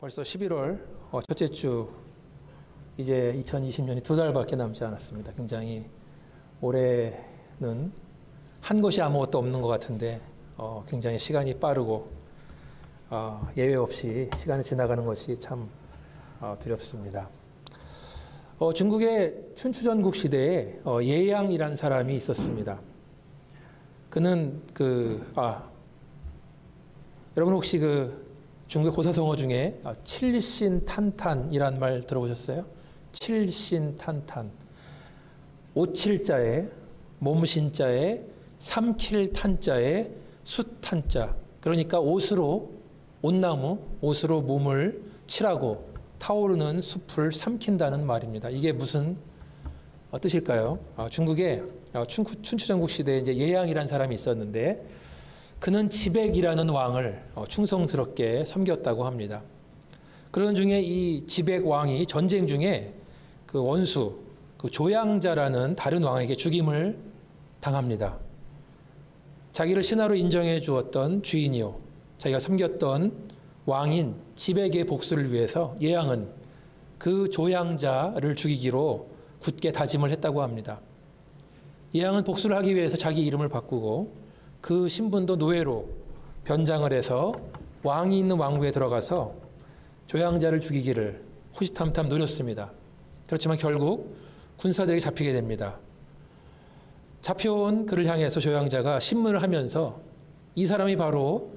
벌써 11월 첫째 주, 이제 2020년이 2달밖에 남지 않았습니다. 굉장히 올해는 한 것이 아무것도 없는 것 같은데 굉장히 시간이 빠르고 예외 없이 시간이 지나가는 것이 참 두렵습니다. 중국의 춘추전국 시대에 예양이라는 사람이 있었습니다. 그는 여러분 혹시 중국의 고사성어 중에 칠신탄탄이란 말 들어보셨어요? 칠신탄탄. 오칠자에, 몸신자에, 삼킬탄자에, 숫탄자. 그러니까 옷나무, 옷으로 몸을 칠하고 타오르는 숲을 삼킨다는 말입니다. 이게 무슨 뜻일까요? 중국의 춘추전국 시대에 이제 예양이라는 사람이 있었는데 그는 지백이라는 왕을 충성스럽게 섬겼다고 합니다. 그런 중에 이 지백 왕이 전쟁 중에 그 원수, 조양자라는 다른 왕에게 죽임을 당합니다. 자기를 신하로 인정해 주었던 주인이요, 자기가 섬겼던 왕인 지백의 복수를 위해서 예양은 그 조양자를 죽이기로 굳게 다짐을 했다고 합니다. 예양은 복수를 하기 위해서 자기 이름을 바꾸고 그 신분도 노예로 변장을 해서 왕이 있는 왕궁에 들어가서 조양자를 죽이기를 호시탐탐 노렸습니다. 그렇지만 결국 군사들에게 잡히게 됩니다. 잡혀온 그를 향해서 조양자가 신문을 하면서 이 사람이 바로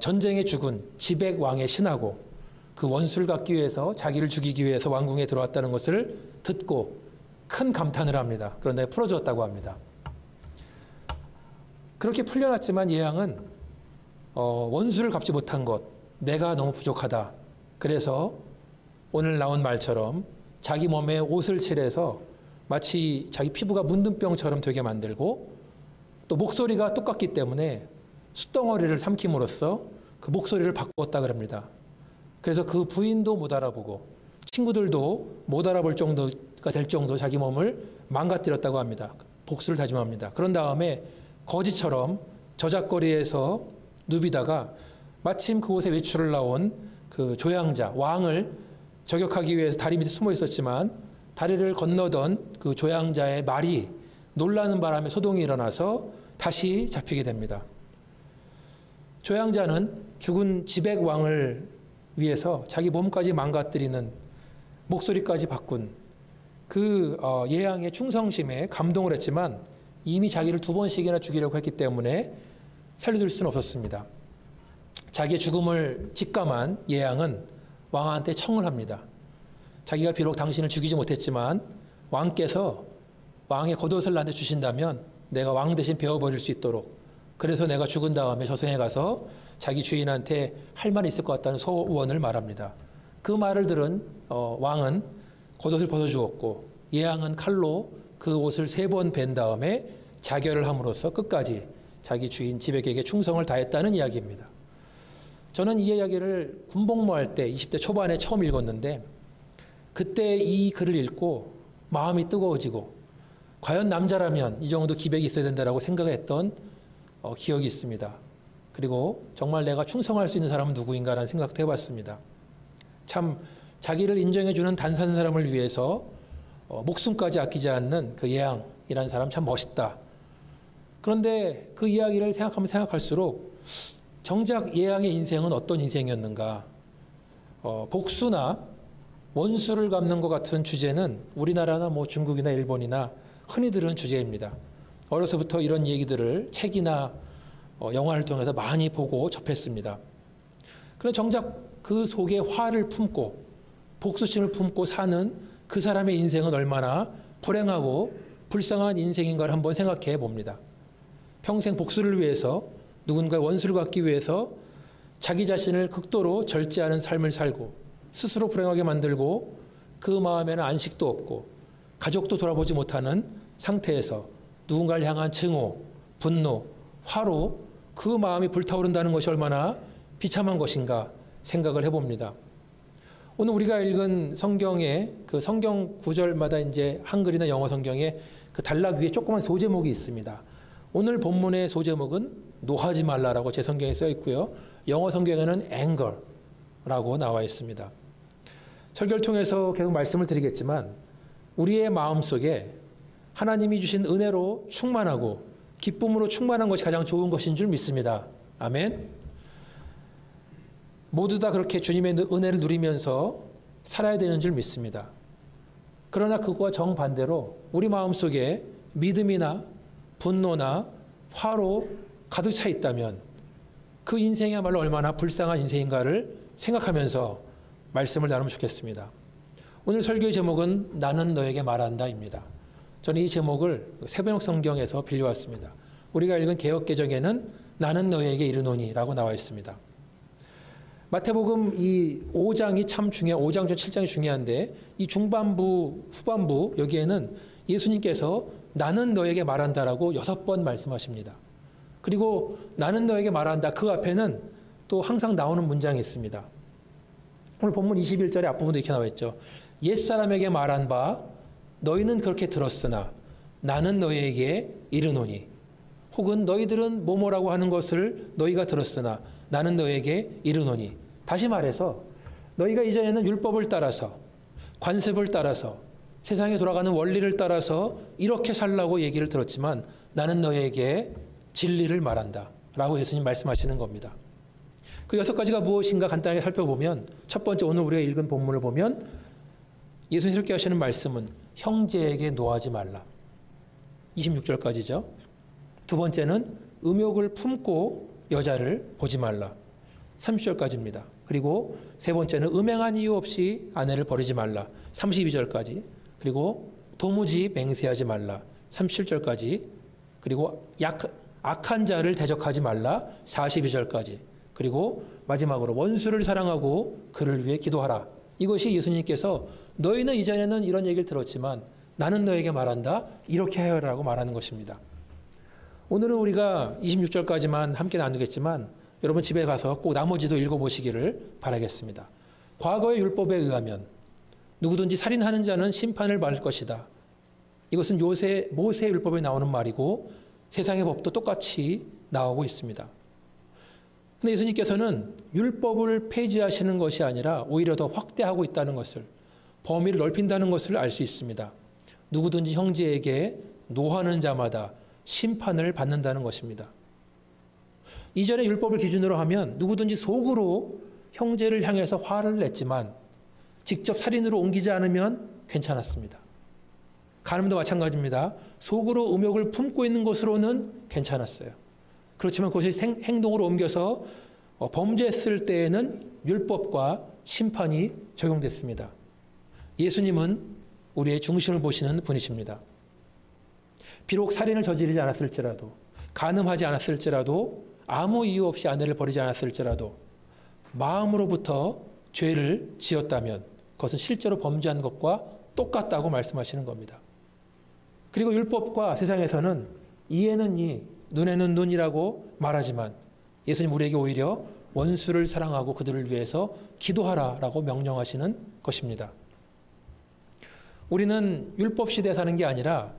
전쟁에 죽은 지백 왕의 신하고 그 원수를 갚기 위해서 자기를 죽이기 위해서 왕궁에 들어왔다는 것을 듣고 큰 감탄을 합니다. 그런데 풀어주었다고 합니다. 그렇게 풀려났지만 예양은 원수를 갚지 못한 것, 내가 너무 부족하다. 그래서 오늘 나온 말처럼 자기 몸에 옷을 칠해서 마치 자기 피부가 문둥병처럼 되게 만들고 또 목소리가 똑같기 때문에 숫덩어리를 삼킴으로써 그 목소리를 바꾸었다 그럽니다. 그래서 그 부인도 못 알아보고 친구들도 못 알아볼 정도가 될 정도 자기 몸을 망가뜨렸다고 합니다. 복수를 다짐합니다. 그런 다음에 거지처럼 저작거리에서 누비다가 마침 그곳에 외출을 나온 그 조양자, 왕을 저격하기 위해서 다리 밑에 숨어 있었지만 다리를 건너던 그 조양자의 말이 놀라는 바람에 소동이 일어나서 다시 잡히게 됩니다. 조양자는 죽은 지백 왕을 위해서 자기 몸까지 망가뜨리는 목소리까지 바꾼 그 예양의 충성심에 감동을 했지만 이미 자기를 2번씩이나 죽이려고 했기 때문에 살려둘 수는 없었습니다. 자기의 죽음을 직감한 예양은 왕한테 청을 합니다. 자기가 비록 당신을 죽이지 못했지만 왕께서 왕의 겉옷을 나한테 주신다면 내가 왕 대신 베어버릴 수 있도록, 그래서 내가 죽은 다음에 저승에 가서 자기 주인한테 할 말이 있을 것 같다는 소원을 말합니다. 그 말을 들은 왕은 겉옷을 벗어주었고 예양은 칼로 그 옷을 3번 벤 다음에 자결을 함으로써 끝까지 자기 주인 지백에게 충성을 다했다는 이야기입니다. 저는 이 이야기를 군복무할 때 20대 초반에 처음 읽었는데 그때 이 글을 읽고 마음이 뜨거워지고 과연 남자라면 이 정도 기백이 있어야 된다고 생각했던 기억이 있습니다. 그리고 정말 내가 충성할 수 있는 사람은 누구인가라는 생각도 해봤습니다. 참 자기를 인정해주는 단순한 사람을 위해서 목숨까지 아끼지 않는 그 예양이라는 사람 참 멋있다. 그런데 그 이야기를 생각하면 생각할수록 정작 예양의 인생은 어떤 인생이었는가? 복수나 원수를 갚는 것 같은 주제는 우리나라나 중국이나 일본이나 흔히 들은 주제입니다. 어려서부터 이런 얘기들을 책이나 영화를 통해서 많이 보고 접했습니다. 그런데 정작 그 속에 화를 품고 복수심을 품고 사는 그 사람의 인생은 얼마나 불행하고 불쌍한 인생인가를 한번 생각해 봅니다. 평생 복수를 위해서 누군가의 원수를 갚기 위해서 자기 자신을 극도로 절제하는 삶을 살고 스스로 불행하게 만들고 그 마음에는 안식도 없고 가족도 돌아보지 못하는 상태에서 누군가를 향한 증오, 분노, 화로 그 마음이 불타오른다는 것이 얼마나 비참한 것인가 생각을 해봅니다. 오늘 우리가 읽은 성경의 그 성경 구절마다 이제 한글이나 영어 성경에 그 단락 위에 조그만 소제목이 있습니다. 오늘 본문의 소제목은 노하지 말라라고 제 성경에 써 있고요. 영어 성경에는 anger, 라고 나와 있습니다. 설교를 통해서 계속 말씀을 드리겠지만 우리의 마음속에 하나님이 주신 은혜로 충만하고 기쁨으로 충만한 것이 가장 좋은 것인 줄 믿습니다. 아멘. 모두 다 그렇게 주님의 은혜를 누리면서 살아야 되는 줄 믿습니다. 그러나 그거와 정반대로 우리 마음속에 믿음이나 분노나 화로 가득 차 있다면 그 인생이야말로 얼마나 불쌍한 인생인가를 생각하면서 말씀을 나누면 좋겠습니다. 오늘 설교의 제목은 나는 너에게 말한다입니다. 저는 이 제목을 새번역 성경에서 빌려왔습니다. 우리가 읽은 개역개정에는 나는 너에게 이르노니라고 나와 있습니다. 마태복음 이 5장이 참 중요해요. 5장 중 7장이 중요한데 이 중반부, 후반부 여기에는 예수님께서 나는 너에게 말한다라고 6번 말씀하십니다. 그리고 나는 너에게 말한다. 그 앞에는 또 항상 나오는 문장이 있습니다. 오늘 본문 21절의 앞부분도 이렇게 나와 있죠. 옛사람에게 말한 바 너희는 그렇게 들었으나 나는 너희에게 이르노니 혹은 너희들은 뭐뭐라고 하는 것을 너희가 들었으나 나는 너희에게 이르노니 다시 말해서 너희가 이전에는 율법을 따라서 관습을 따라서 세상에 돌아가는 원리를 따라서 이렇게 살라고 얘기를 들었지만 나는 너희에게 진리를 말한다 라고 예수님 말씀하시는 겁니다. 그 6가지가 무엇인가 간단하게 살펴보면 첫 번째 오늘 우리가 읽은 본문을 보면 예수님 이렇게 하시는 말씀은 형제에게 노하지 말라. 26절까지죠. 두 번째는 음욕을 품고 여자를 보지 말라. 30절까지입니다. 그리고 세 번째는 음행한 이유 없이 아내를 버리지 말라. 32절까지. 그리고 도무지 맹세하지 말라. 37절까지. 그리고 악한 자를 대적하지 말라. 42절까지. 그리고 마지막으로 원수를 사랑하고 그를 위해 기도하라. 이것이 예수님께서 너희는 이전에는 이런 얘기를 들었지만 나는 너에게 말한다. 이렇게 하여라고 말하는 것입니다. 오늘은 우리가 26절까지만 함께 나누겠지만 여러분 집에 가서 꼭 나머지도 읽어보시기를 바라겠습니다. 과거의 율법에 의하면 누구든지 살인하는 자는 심판을 받을 것이다. 이것은 모세의 율법에 나오는 말이고 세상의 법도 똑같이 나오고 있습니다. 근데 예수님께서는 율법을 폐지하시는 것이 아니라 오히려 더 확대하고 있다는 것을 범위를 넓힌다는 것을 알 수 있습니다. 누구든지 형제에게 노하는 자마다 심판을 받는다는 것입니다. 이전에 율법을 기준으로 하면 누구든지 속으로 형제를 향해서 화를 냈지만 직접 살인으로 옮기지 않으면 괜찮았습니다. 간음도 마찬가지입니다. 속으로 음욕을 품고 있는 것으로는 괜찮았어요. 그렇지만 그것이 행동으로 옮겨서 범죄했을 때에는 율법과 심판이 적용됐습니다. 예수님은 우리의 중심을 보시는 분이십니다. 비록 살인을 저지르지 않았을지라도 간음하지 않았을지라도 아무 이유 없이 아내를 버리지 않았을지라도 마음으로부터 죄를 지었다면 그것은 실제로 범죄한 것과 똑같다고 말씀하시는 겁니다. 그리고 율법과 세상에서는 이에는 이, 눈에는 눈이라고 말하지만 예수님 우리에게 오히려 원수를 사랑하고 그들을 위해서 기도하라라고 명령하시는 것입니다. 우리는 율법 시대에 사는 게 아니라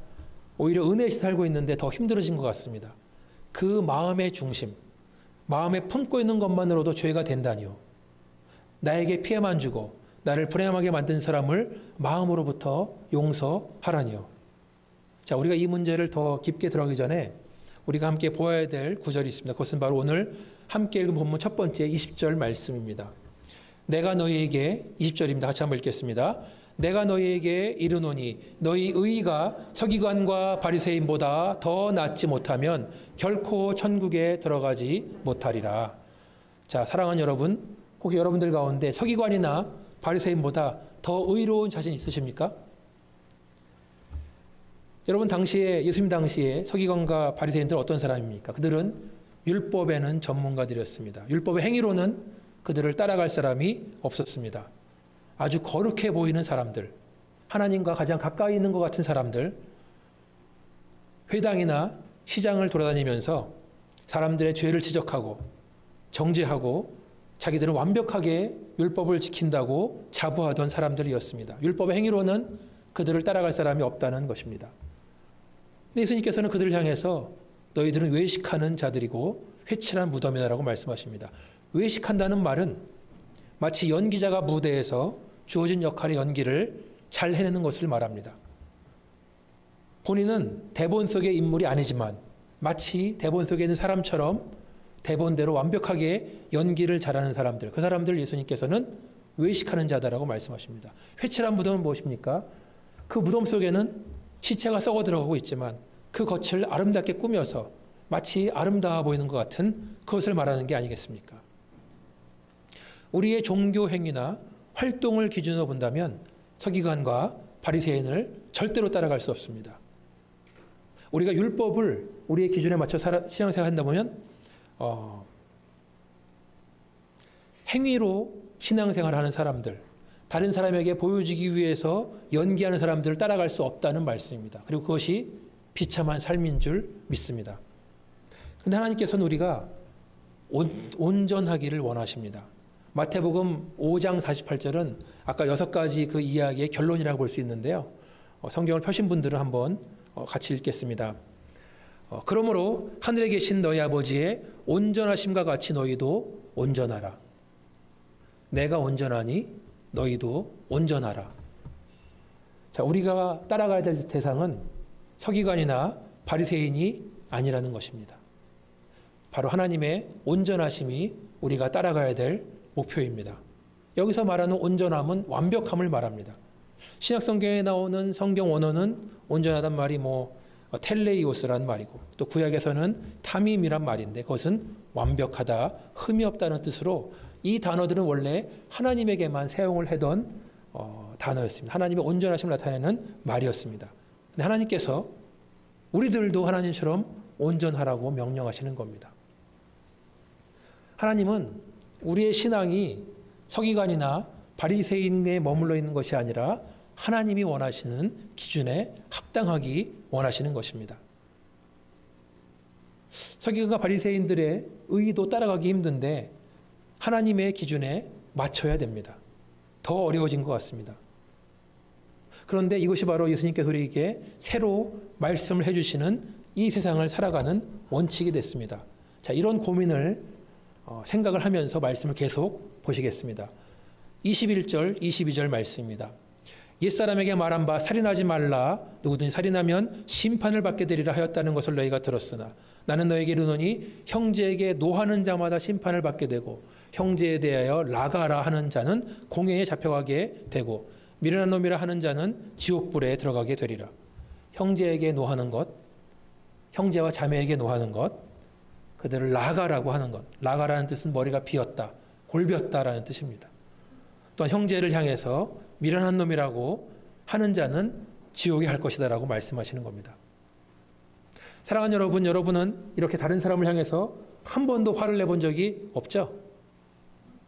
오히려 은혜 시대에 살고 있는데 더 힘들어진 것 같습니다. 그 마음의 중심, 마음에 품고 있는 것만으로도 죄가 된다니요. 나에게 피해만 주고 나를 불행하게 만든 사람을 마음으로부터 용서하라니요. 자, 우리가 이 문제를 더 깊게 들어가기 전에 우리가 함께 보아야 될 구절이 있습니다. 그것은 바로 오늘 함께 읽은 본문 첫 번째 20절 말씀입니다. 내가 너희에게 20절입니다. 같이 한번 읽겠습니다. 내가 너희에게 이르노니 너희 의가 서기관과 바리새인보다 더 낫지 못하면 결코 천국에 들어가지 못하리라. 자, 사랑하는 여러분, 혹시 여러분들 가운데 서기관이나 바리새인보다 더 의로운 자신 있으십니까? 여러분 당시에 예수님 당시에 서기관과 바리새인들은 어떤 사람입니까? 그들은 율법에는 전문가들이었습니다. 율법의 행위로는 그들을 따라갈 사람이 없었습니다. 아주 거룩해 보이는 사람들, 하나님과 가장 가까이 있는 것 같은 사람들, 회당이나 시장을 돌아다니면서 사람들의 죄를 지적하고 정죄하고 자기들은 완벽하게 율법을 지킨다고 자부하던 사람들이었습니다. 율법의 행위로는 그들을 따라갈 사람이 없다는 것입니다. 근데 예수님께서는 그들을 향해서 너희들은 외식하는 자들이고 회칠한 무덤이다라고 말씀하십니다. 외식한다는 말은 마치 연기자가 무대에서 주어진 역할의 연기를 잘 해내는 것을 말합니다. 본인은 대본 속의 인물이 아니지만 마치 대본 속에 있는 사람처럼 대본대로 완벽하게 연기를 잘하는 사람들, 그 사람들을 예수님께서는 외식하는 자다라고 말씀하십니다. 회칠한 무덤은 무엇입니까? 그 무덤 속에는 시체가 썩어 들어가고 있지만 그 겉을 아름답게 꾸며서 마치 아름다워 보이는 것 같은 그것을 말하는 게 아니겠습니까? 우리의 종교 행위나 활동을 기준으로 본다면 서기관과 바리새인을 절대로 따라갈 수 없습니다. 우리가 율법을 우리의 기준에 맞춰 신앙생활 한다 보면 행위로 신앙생활하는 사람들, 다른 사람에게 보여주기 위해서 연기하는 사람들을 따라갈 수 없다는 말씀입니다. 그리고 그것이 비참한 삶인 줄 믿습니다. 그런데 하나님께서는 우리가 온전하기를 원하십니다. 마태복음 5장 48절은 아까 6가지 그 이야기의 결론이라고 볼 수 있는데요. 성경을 펴신 분들은 한번 같이 읽겠습니다. 그러므로 하늘에 계신 너희 아버지의 온전하심과 같이 너희도 온전하라. 내가 온전하니 너희도 온전하라. 자, 우리가 따라가야 될 대상은 서기관이나 바리새인이 아니라는 것입니다. 바로 하나님의 온전하심이 우리가 따라가야 될 목표입니다. 여기서 말하는 온전함은 완벽함을 말합니다. 신약 성경에 나오는 성경 원어는 온전하단 말이 텔레이오스란 말이고 또 구약에서는 타밈이란 말인데 그것은 완벽하다, 흠이 없다는 뜻으로 이 단어들은 원래 하나님에게만 사용을 하던 단어였습니다. 하나님의 온전하심을 나타내는 말이었습니다. 근데 하나님께서 우리들도 하나님처럼 온전하라고 명령하시는 겁니다. 하나님은 우리의 신앙이 서기관이나 바리새인에 머물러 있는 것이 아니라 하나님이 원하시는 기준에 합당하기 원하시는 것입니다. 서기관과 바리새인들의 의도 따라가기 힘든데 하나님의 기준에 맞춰야 됩니다. 더 어려워진 것 같습니다. 그런데 이것이 바로 예수님께서 우리에게 새로 말씀을 해주시는 이 세상을 살아가는 원칙이 됐습니다. 자, 이런 고민을 생각을 하면서 말씀을 계속 보시겠습니다. 21절, 22절 말씀입니다. 옛사람에게 말한 바 살인하지 말라. 누구든지 살인하면 심판을 받게 되리라 하였다는 것을 너희가 들었으나 나는 너에게 이르노니 형제에게 노하는 자마다 심판을 받게 되고 형제에 대하여 라가라 하는 자는 공회에 잡혀가게 되고 미련한 놈이라 하는 자는 지옥불에 들어가게 되리라. 형제에게 노하는 것, 형제와 자매에게 노하는 것, 그들을 라가라고 하는 것. 라가라는 뜻은 머리가 비었다, 골비었다라는 뜻입니다. 또한 형제를 향해서 미련한 놈이라고 하는 자는 지옥에 갈 것이다라고 말씀하시는 겁니다. 사랑하는 여러분, 여러분은 이렇게 다른 사람을 향해서 한 번도 화를 내본 적이 없죠?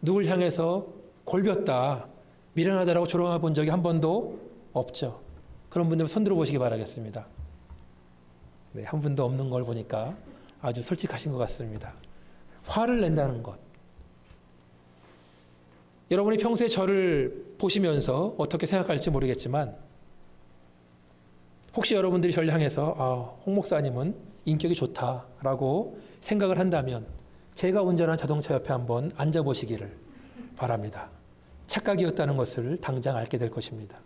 누굴 향해서 골비었다, 미련하다라고 조롱해 본 적이 한 번도 없죠? 그런 분들 손 들어보시기 바라겠습니다. 네, 한 분도 없는 걸 보니까 아주 솔직하신 것 같습니다. 화를 낸다는 것. 여러분이 평소에 저를 보시면서 어떻게 생각할지 모르겠지만 혹시 여러분들이 저를 향해서 홍 목사님은 인격이 좋다라고 생각을 한다면 제가 운전한 자동차 옆에 한번 앉아보시기를 바랍니다. 착각이었다는 것을 당장 알게 될 것입니다.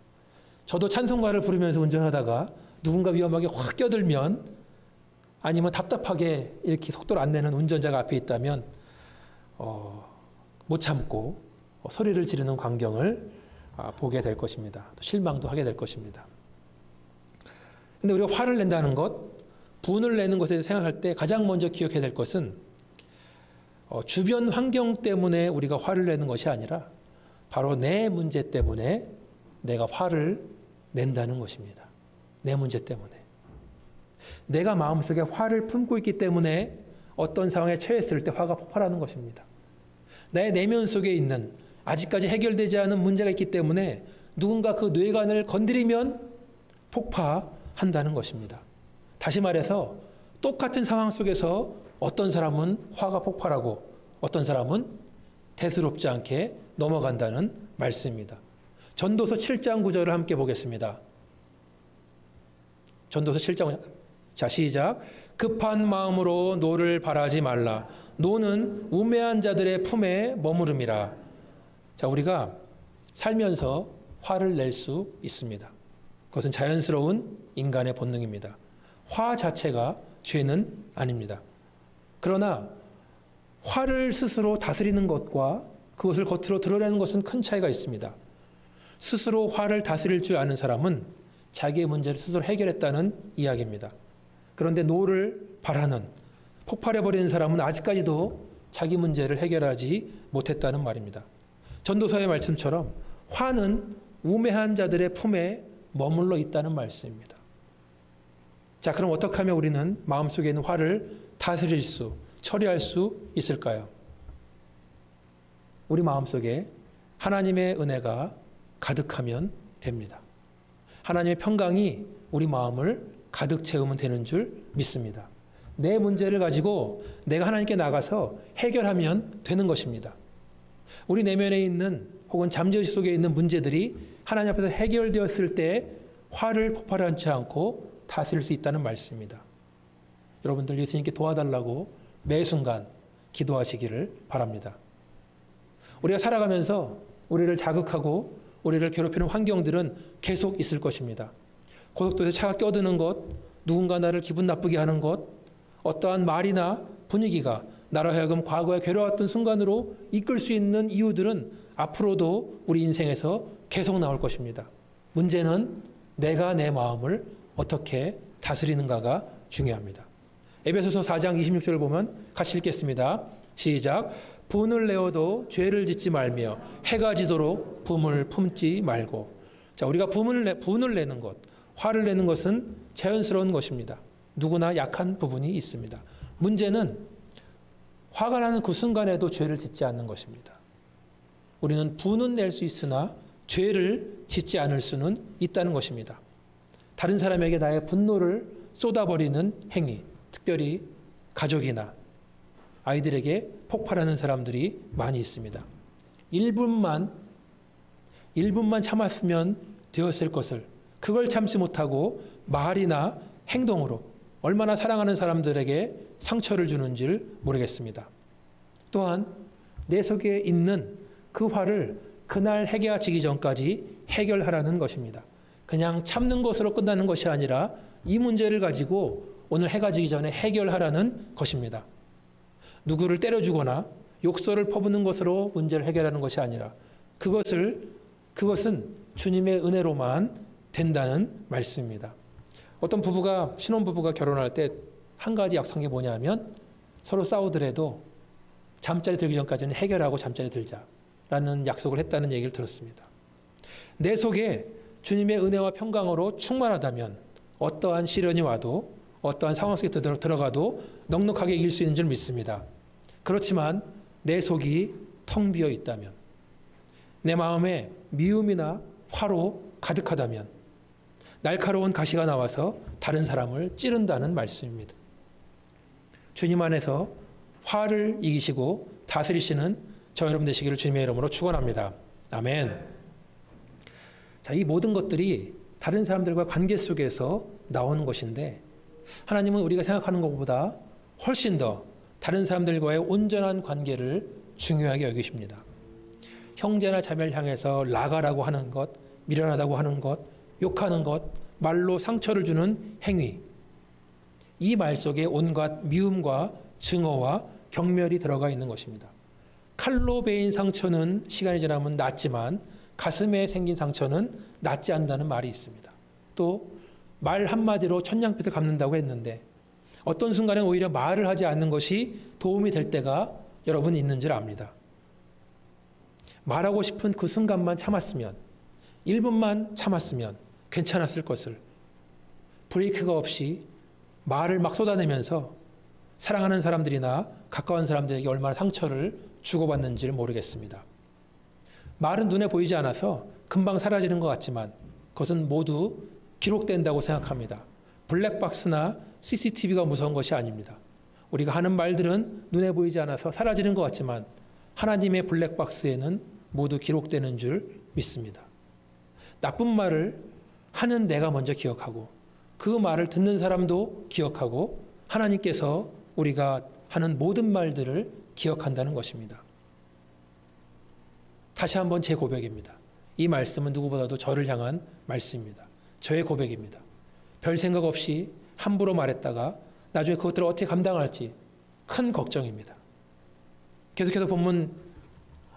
저도 찬송가를 부르면서 운전하다가 누군가 위험하게 확 껴들면 아니면 답답하게 이렇게 속도를 안 내는 운전자가 앞에 있다면 못 참고 소리를 지르는 광경을 보게 될 것입니다. 또 실망도 하게 될 것입니다. 근데 우리가 화를 낸다는 것, 분을 내는 것에 대해 생각할 때 가장 먼저 기억해야 될 것은 주변 환경 때문에 우리가 화를 내는 것이 아니라 바로 내 문제 때문에 내가 화를 낸다는 것입니다. 내 문제 때문에. 내가 마음속에 화를 품고 있기 때문에 어떤 상황에 처했을 때 화가 폭발하는 것입니다. 나의 내면 속에 있는 아직까지 해결되지 않은 문제가 있기 때문에 누군가 그 뇌관을 건드리면 폭파한다는 것입니다. 다시 말해서 똑같은 상황 속에서 어떤 사람은 화가 폭발하고 어떤 사람은 대수롭지 않게 넘어간다는 말씀입니다. 전도서 7장 9절을 함께 보겠습니다. 전도서 7장, 자, 시작. 급한 마음으로 노를 바라지 말라. 노는 우매한 자들의 품에 머무름이라. 자, 우리가 살면서 화를 낼 수 있습니다. 그것은 자연스러운 인간의 본능입니다. 화 자체가 죄는 아닙니다. 그러나 화를 스스로 다스리는 것과 그것을 겉으로 드러내는 것은 큰 차이가 있습니다. 스스로 화를 다스릴 줄 아는 사람은 자기의 문제를 스스로 해결했다는 이야기입니다. 그런데 노를 바라는, 폭발해버리는 사람은 아직까지도 자기 문제를 해결하지 못했다는 말입니다. 전도서의 말씀처럼 화는 우매한 자들의 품에 머물러 있다는 말씀입니다. 자, 그럼 어떻게 하면 우리는 마음속에 있는 화를 다스릴 수, 처리할 수 있을까요? 우리 마음속에 하나님의 은혜가 가득하면 됩니다. 하나님의 평강이 우리 마음을 가득 채우면 되는 줄 믿습니다. 내 문제를 가지고 내가 하나님께 나가서 해결하면 되는 것입니다. 우리 내면에 있는 혹은 잠재의식 속에 있는 문제들이 하나님 앞에서 해결되었을 때 화를 폭발하지 않고 다스릴 수 있다는 말씀입니다. 여러분들 예수님께 도와달라고 매 순간 기도하시기를 바랍니다. 우리가 살아가면서 우리를 자극하고 우리를 괴롭히는 환경들은 계속 있을 것입니다. 고속도로에 차가 껴드는 것, 누군가 나를 기분 나쁘게 하는 것, 어떠한 말이나 분위기가 나로 하여금 과거에 괴로웠던 순간으로 이끌 수 있는 이유들은 앞으로도 우리 인생에서 계속 나올 것입니다. 문제는 내가 내 마음을 어떻게 다스리는가가 중요합니다. 에베소서 4장 26절을 보면 같이 읽겠습니다. 시작. 분을 내어도 죄를 짓지 말며 해가 지도록 분을 품지 말고. 자, 우리가 분을 내는 것, 화를 내는 것은 자연스러운 것입니다. 누구나 약한 부분이 있습니다. 문제는 화가 나는 그 순간에도 죄를 짓지 않는 것입니다. 우리는 분은 낼 수 있으나 죄를 짓지 않을 수는 있다는 것입니다. 다른 사람에게 나의 분노를 쏟아버리는 행위, 특별히 가족이나 아이들에게 폭발하는 사람들이 많이 있습니다. 1분만 참았으면 되었을 것을 그걸 참지 못하고 말이나 행동으로 얼마나 사랑하는 사람들에게 상처를 주는지를 모르겠습니다. 또한 내 속에 있는 그 화를 그날 해가 지기 전까지 해결하라는 것입니다. 그냥 참는 것으로 끝나는 것이 아니라 이 문제를 가지고 오늘 해가 지기 전에 해결하라는 것입니다. 누구를 때려주거나 욕설을 퍼붓는 것으로 문제를 해결하는 것이 아니라 그것은 주님의 은혜로만 된다는 말씀입니다. 어떤 신혼부부가 결혼할 때 한 가지 약속한 게 뭐냐면 서로 싸우더라도 잠자리 들기 전까지는 해결하고 잠자리 들자라는 약속을 했다는 얘기를 들었습니다. 내 속에 주님의 은혜와 평강으로 충만하다면 어떠한 시련이 와도 어떠한 상황 속에 들어가도 넉넉하게 이길 수 있는 줄 믿습니다. 그렇지만 내 속이 텅 비어 있다면, 내 마음에 미움이나 화로 가득하다면 날카로운 가시가 나와서 다른 사람을 찌른다는 말씀입니다. 주님 안에서 화를 이기시고 다스리시는 저 여러분 되시기를 주님의 이름으로 축원합니다. 아멘. 자, 이 모든 것들이 다른 사람들과 관계 속에서 나오는 것인데 하나님은 우리가 생각하는 것보다 훨씬 더 다른 사람들과의 온전한 관계를 중요하게 여기십니다. 형제나 자매를 향해서 나가라고 하는 것, 미련하다고 하는 것, 욕하는 것, 말로 상처를 주는 행위, 이 말 속에 온갖 미움과 증오와 경멸이 들어가 있는 것입니다. 칼로 베인 상처는 시간이 지나면 낫지만 가슴에 생긴 상처는 낫지 않는다는 말이 있습니다. 또 말 한마디로 천냥빚을 갚는다고 했는데 어떤 순간에 오히려 말을 하지 않는 것이 도움이 될 때가 여러분 있는 줄 압니다. 말하고 싶은 그 순간만 참았으면, 1분만 참았으면 괜찮았을 것을 브레이크가 없이 말을 막 쏟아내면서 사랑하는 사람들이나 가까운 사람들에게 얼마나 상처를 주고받는지를 모르겠습니다. 말은 눈에 보이지 않아서 금방 사라지는 것 같지만 그것은 모두 기록된다고 생각합니다. 블랙박스나 CCTV가 무서운 것이 아닙니다. 우리가 하는 말들은 눈에 보이지 않아서 사라지는 것 같지만 하나님의 블랙박스에는 모두 기록되는 줄 믿습니다. 나쁜 말을 하는 내가 먼저 기억하고 그 말을 듣는 사람도 기억하고 하나님께서 우리가 하는 모든 말들을 기억한다는 것입니다. 다시 한번 제 고백입니다. 이 말씀은 누구보다도 저를 향한 말씀입니다. 저의 고백입니다. 별 생각 없이 함부로 말했다가 나중에 그것들을 어떻게 감당할지 큰 걱정입니다. 계속해서 본문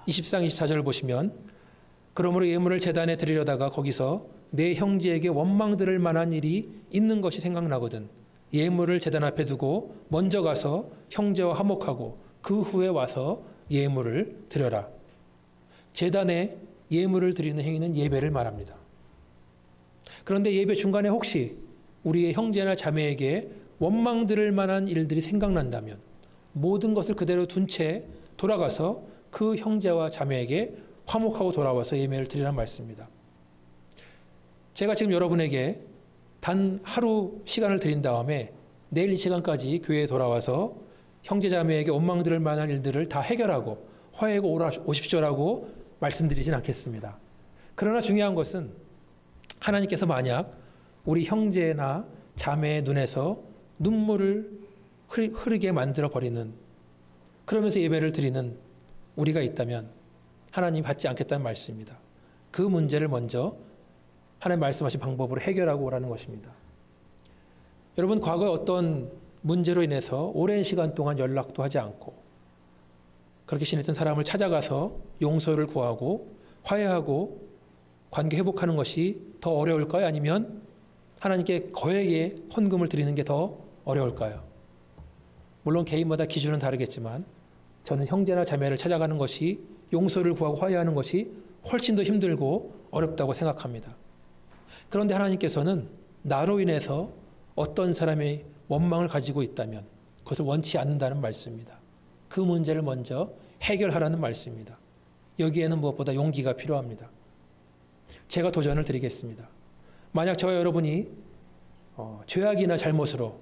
20장 24절을 보시면 그러므로 예물을 제단에 드리려다가 거기서 내 형제에게 원망 들을 만한 일이 있는 것이 생각나거든 예물을 제단 앞에 두고 먼저 가서 형제와 화목하고 그 후에 와서 예물을 드려라. 제단에 예물을 드리는 행위는 예배를 말합니다. 그런데 예배 중간에 혹시 우리의 형제나 자매에게 원망 들을 만한 일들이 생각난다면 모든 것을 그대로 둔 채 돌아가서 그 형제와 자매에게 화목하고 돌아와서 예배를 드리라는 말씀입니다. 제가 지금 여러분에게 단 하루 시간을 드린 다음에 내일 이 시간까지 교회에 돌아와서 형제 자매에게 원망 들을 만한 일들을 다 해결하고 화해하고 오십시오라고 말씀드리진 않겠습니다. 그러나 중요한 것은 하나님께서 만약 우리 형제나 자매의 눈에서 눈물을 흐르게 만들어 버리는 그러면서 예배를 드리는 우리가 있다면 하나님 받지 않겠다는 말씀입니다. 그 문제를 먼저 하나님 말씀하신 방법으로 해결하고 오라는 것입니다. 여러분 과거에 어떤 문제로 인해서 오랜 시간 동안 연락도 하지 않고 그렇게 지냈던 사람을 찾아가서 용서를 구하고 화해하고 관계 회복하는 것이 더 어려울까요? 아니면 하나님께 거액의 헌금을 드리는 게 더 어려울까요? 물론 개인마다 기준은 다르겠지만 저는 형제나 자매를 찾아가는 것이 용서를 구하고 화해하는 것이 훨씬 더 힘들고 어렵다고 생각합니다. 그런데 하나님께서는 나로 인해서 어떤 사람이 원망을 가지고 있다면 그것을 원치 않는다는 말씀입니다. 그 문제를 먼저 해결하라는 말씀입니다. 여기에는 무엇보다 용기가 필요합니다. 제가 도전을 드리겠습니다. 만약 저와 여러분이 죄악이나 잘못으로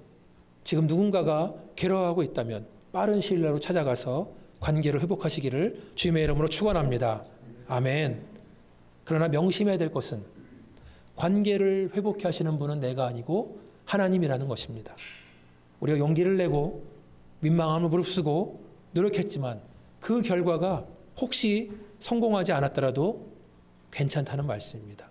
지금 누군가가 괴로워하고 있다면 빠른 시일 내로 찾아가서 관계를 회복하시기를 주님의 이름으로 축원합니다. 아멘. 그러나 명심해야 될 것은 관계를 회복해 하시는 분은 내가 아니고 하나님이라는 것입니다. 우리가 용기를 내고 민망함을 무릅쓰고 노력했지만 그 결과가 혹시 성공하지 않았더라도 괜찮다는 말씀입니다.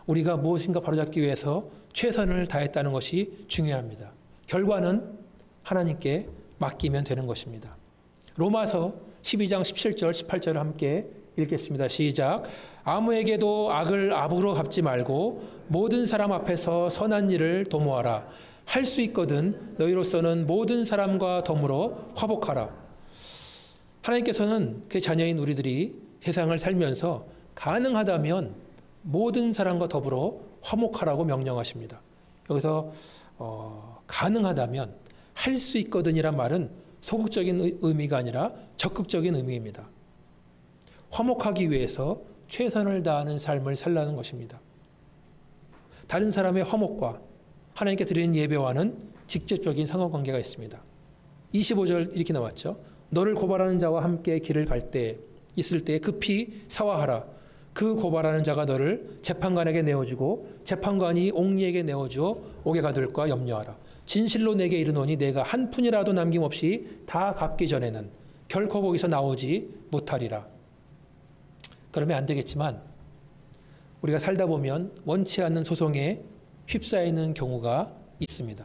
우리가 무엇인가 바로잡기 위해서 최선을 다했다는 것이 중요합니다. 결과는 하나님께 맡기면 되는 것입니다. 로마서 12장 17절 18절을 함께 읽겠습니다. 시작. 아무에게도 악을 악으로 갚지 말고 모든 사람 앞에서 선한 일을 도모하라. 할 수 있거든 너희로서는 모든 사람과 더불어 화목하라. 하나님께서는 그 자녀인 우리들이 세상을 살면서 가능하다면 모든 사람과 더불어 화목하라고 명령하십니다. 여기서 가능하다면 할 수 있거든이란 말은 소극적인 의미가 아니라 적극적인 의미입니다. 화목하기 위해서 최선을 다하는 삶을 살라는 것입니다. 다른 사람의 화목과 하나님께 드리는 예배와는 직접적인 상호관계가 있습니다. 25절 이렇게 나왔죠. 너를 고발하는 자와 함께 길을 갈 때 있을 때 급히 사화하라. 그 고발하는 자가 너를 재판관에게 내어주고 재판관이 옥리에게 내어주어 옥에 가둘까 염려하라. 진실로 내게 이르노니 내가 한 푼이라도 남김없이 다 갚기 전에는 결코 거기서 나오지 못하리라. 그러면 안 되겠지만 우리가 살다 보면 원치 않는 소송에 휩싸이는 경우가 있습니다.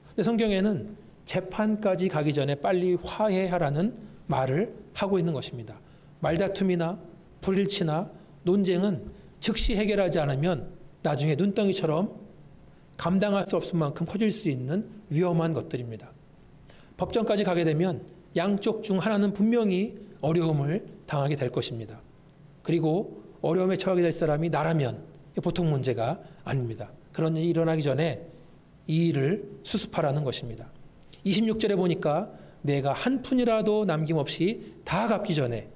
근데 성경에는 재판까지 가기 전에 빨리 화해하라는 말을 하고 있는 것입니다. 말다툼이나 불일치나 논쟁은 즉시 해결하지 않으면 나중에 눈덩이처럼 감당할 수 없을 만큼 커질 수 있는 위험한 것들입니다. 법정까지 가게 되면 양쪽 중 하나는 분명히 어려움을 당하게 될 것입니다. 그리고 어려움에 처하게 될 사람이 나라면 보통 문제가 아닙니다. 그런 일이 일어나기 전에 이 일을 수습하라는 것입니다. 26절에 보니까 내가 한 푼이라도 남김없이 다 갚기 전에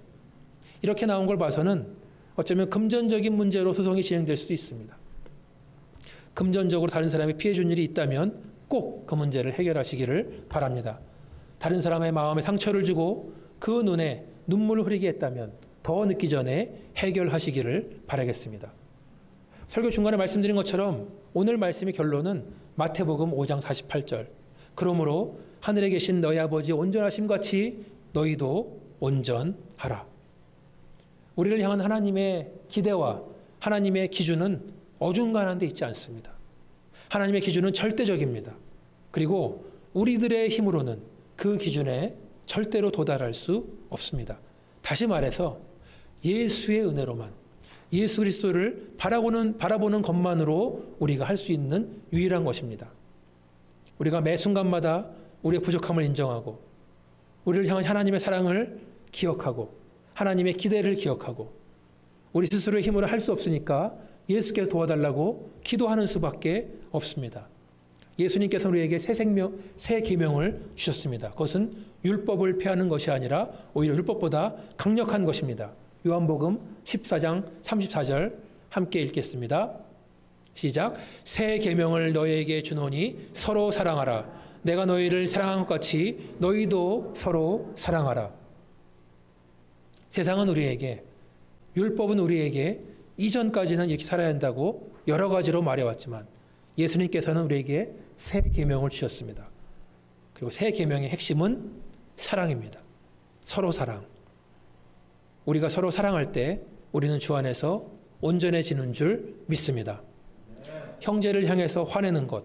이렇게 나온 걸 봐서는 어쩌면 금전적인 문제로 소송이 진행될 수도 있습니다. 금전적으로 다른 사람이 피해 준 일이 있다면 꼭 그 문제를 해결하시기를 바랍니다. 다른 사람의 마음에 상처를 주고 그 눈에 눈물을 흐리게 했다면 더 늦기 전에 해결하시기를 바라겠습니다. 설교 중간에 말씀드린 것처럼 오늘 말씀의 결론은 마태복음 5장 48절. 그러므로 하늘에 계신 너희 아버지의 온전하심 같이 너희도 온전하라. 우리를 향한 하나님의 기대와 하나님의 기준은 어중간한 데 있지 않습니다. 하나님의 기준은 절대적입니다. 그리고 우리들의 힘으로는 그 기준에 절대로 도달할 수 없습니다. 다시 말해서 예수의 은혜로만, 예수 그리스도를 바라보는 것만으로 우리가 할 수 있는 유일한 것입니다. 우리가 매 순간마다 우리의 부족함을 인정하고 우리를 향한 하나님의 사랑을 기억하고 하나님의 기대를 기억하고 우리 스스로의 힘으로 할 수 없으니까 예수께서 도와달라고 기도하는 수밖에 없습니다. 예수님께서 우리에게 새 계명을 주셨습니다. 그것은 율법을 폐하는 것이 아니라 오히려 율법보다 강력한 것입니다. 요한복음 14장 34절 함께 읽겠습니다. 시작. 새 계명을 너희에게 주노니 서로 사랑하라. 내가 너희를 사랑한 것 같이 너희도 서로 사랑하라. 세상은 우리에게, 율법은 우리에게 이전까지는 이렇게 살아야 한다고 여러 가지로 말해왔지만 예수님께서는 우리에게 새 계명을 주셨습니다. 그리고 새 계명의 핵심은 사랑입니다. 서로 사랑. 우리가 서로 사랑할 때 우리는 주 안에서 온전해지는 줄 믿습니다. 형제를 향해서 화내는 것,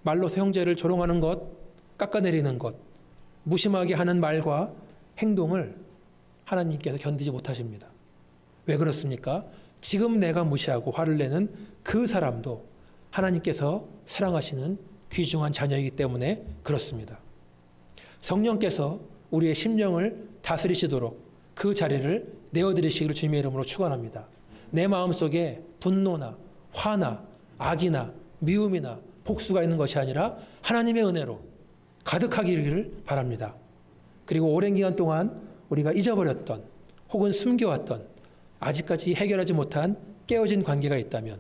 말로서 형제를 조롱하는 것, 깎아내리는 것, 무심하게 하는 말과 행동을 하나님께서 견디지 못하십니다. 왜 그렇습니까? 지금 내가 무시하고 화를 내는 그 사람도 하나님께서 사랑하시는 귀중한 자녀이기 때문에 그렇습니다. 성령께서 우리의 심령을 다스리시도록 그 자리를 내어드리시기를 주님의 이름으로 축원합니다. 내 마음속에 분노나 화나 악이나 미움이나 복수가 있는 것이 아니라 하나님의 은혜로 가득하기를 바랍니다. 그리고 오랜 기간 동안 우리가 잊어버렸던 혹은 숨겨왔던 아직까지 해결하지 못한 깨어진 관계가 있다면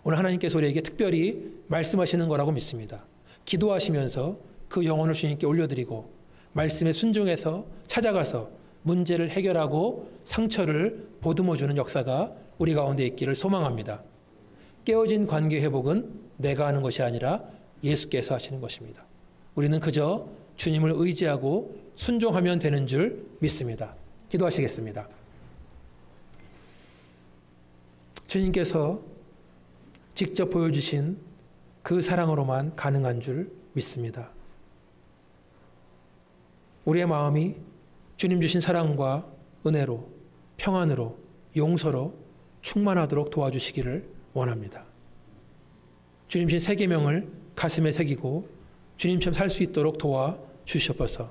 오늘 하나님께서 우리에게 특별히 말씀하시는 거라고 믿습니다. 기도하시면서 그 영혼을 주님께 올려드리고 말씀에 순종해서 찾아가서 문제를 해결하고 상처를 보듬어주는 역사가 우리 가운데 있기를 소망합니다. 깨어진 관계 회복은 내가 하는 것이 아니라 예수께서 하시는 것입니다. 우리는 그저 주님을 의지하고 순종하면 되는 줄 믿습니다. 기도하시겠습니다. 주님께서 직접 보여주신 그 사랑으로만 가능한 줄 믿습니다. 우리의 마음이 주님 주신 사랑과 은혜로, 평안으로, 용서로 충만하도록 도와주시기를 원합니다. 주님 주신 새 계명을 가슴에 새기고 주님처럼 살 수 있도록 도와주시옵소서.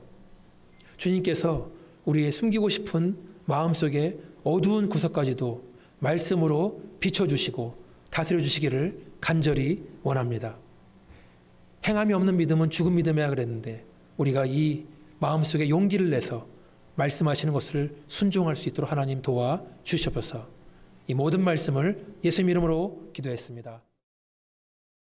주님께서 우리의 숨기고 싶은 마음속의 어두운 구석까지도 말씀으로 비춰주시고 다스려주시기를 간절히 원합니다. 행함이 없는 믿음은 죽은 믿음이야 그랬는데 우리가 이 마음속에 용기를 내서 말씀하시는 것을 순종할 수 있도록 하나님 도와주시옵소서. 이 모든 말씀을 예수님 이름으로 기도했습니다.